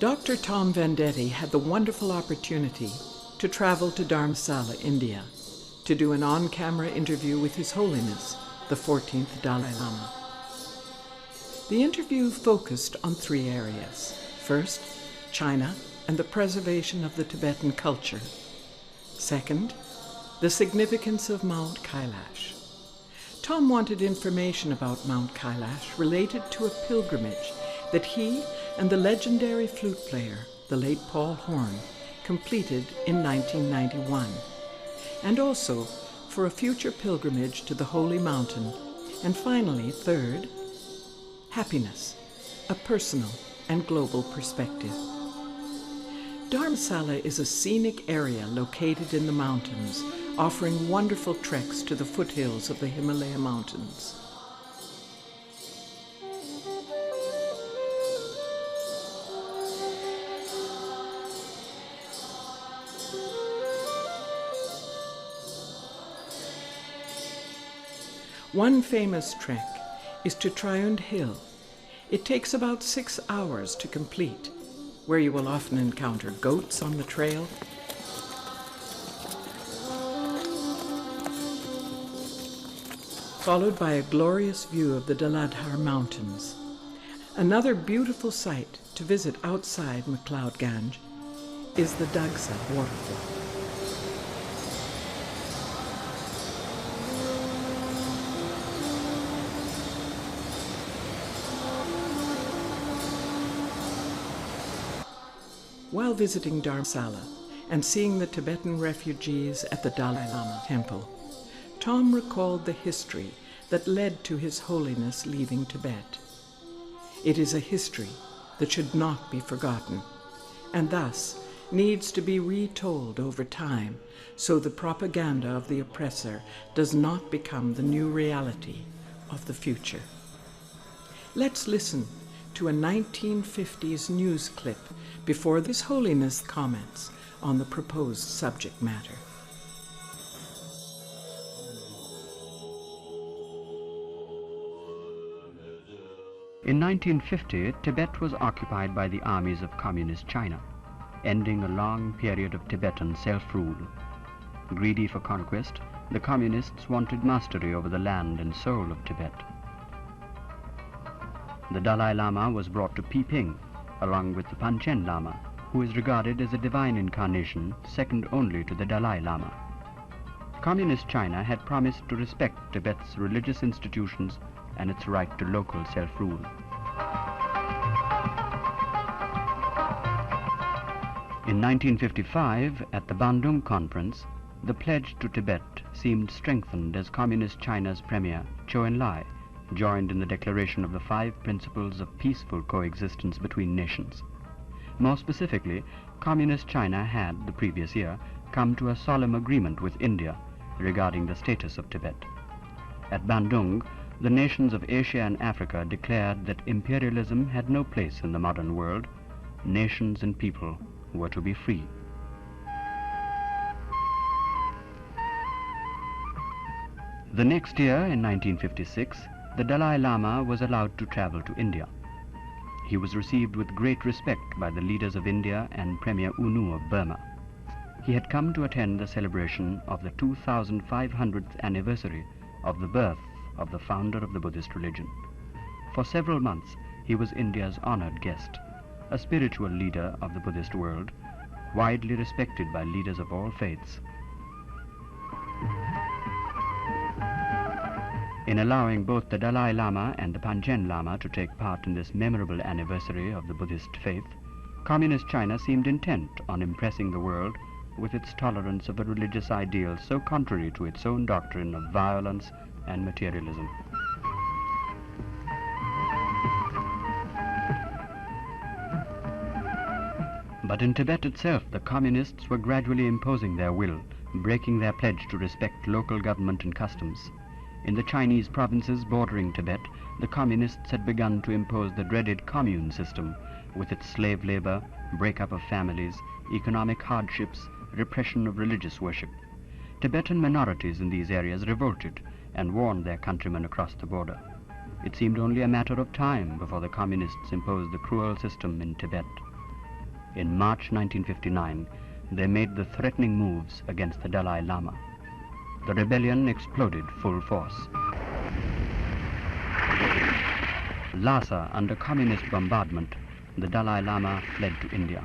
Dr. Tom Vendetti had the wonderful opportunity to travel to Dharamsala, India, to do an on-camera interview with His Holiness, the 14th Dalai Lama. The interview focused on three areas. First, China and the preservation of the Tibetan culture. Second, the significance of Mount Kailash. Tom wanted information about Mount Kailash related to a pilgrimage that he and the legendary flute player, the late Paul Horn, completed in 1991, and also for a future pilgrimage to the Holy Mountain. And finally, third, happiness, a personal and global perspective. Dharamsala is a scenic area located in the mountains, offering wonderful treks to the foothills of the Himalaya Mountains. One famous trek is to Triund Hill. It takes about 6 hours to complete, where you will often encounter goats on the trail, followed by a glorious view of the Daladhar Mountains. Another beautiful site to visit outside McLeod-Ganj is the Dagsa waterfall. While visiting Dharamsala and seeing the Tibetan refugees at the Dalai Lama temple, Tom recalled the history that led to His Holiness leaving Tibet. It is a history that should not be forgotten, and thus needs to be retold over time so the propaganda of the oppressor does not become the new reality of the future. Let's listen to a 1950s news clip before His Holiness comments on the proposed subject matter. In 1950, Tibet was occupied by the armies of Communist China, ending a long period of Tibetan self-rule. Greedy for conquest, the Communists wanted mastery over the land and soul of Tibet. The Dalai Lama was brought to Piping, along with the Panchen Lama, who is regarded as a divine incarnation second only to the Dalai Lama. Communist China had promised to respect Tibet's religious institutions and its right to local self-rule. In 1955, at the Bandung Conference, the pledge to Tibet seemed strengthened as Communist China's premier, Zhou Enlai, joined in the declaration of the 5 principles of peaceful coexistence between nations. More specifically, Communist China had, the previous year, come to a solemn agreement with India regarding the status of Tibet. At Bandung, the nations of Asia and Africa declared that imperialism had no place in the modern world. Nations and people were to be free. The next year, in 1956, the Dalai Lama was allowed to travel to India. He was received with great respect by the leaders of India and Premier U Nu of Burma. He had come to attend the celebration of the 2500th anniversary of the birth of the founder of the Buddhist religion. For several months, he was India's honored guest, a spiritual leader of the Buddhist world, widely respected by leaders of all faiths. In allowing both the Dalai Lama and the Panchen Lama to take part in this memorable anniversary of the Buddhist faith, Communist China seemed intent on impressing the world with its tolerance of a religious ideal so contrary to its own doctrine of violence and materialism. But in Tibet itself, the Communists were gradually imposing their will, breaking their pledge to respect local government and customs. In the Chinese provinces bordering Tibet, the Communists had begun to impose the dreaded commune system, with its slave labor, breakup of families, economic hardships, repression of religious worship. Tibetan minorities in these areas revolted and warned their countrymen across the border. It seemed only a matter of time before the Communists imposed the cruel system in Tibet. in March 1959, they made the threatening moves against the Dalai Lama. The rebellion exploded full force. Lhasa, under communist bombardment, the Dalai Lama fled to India.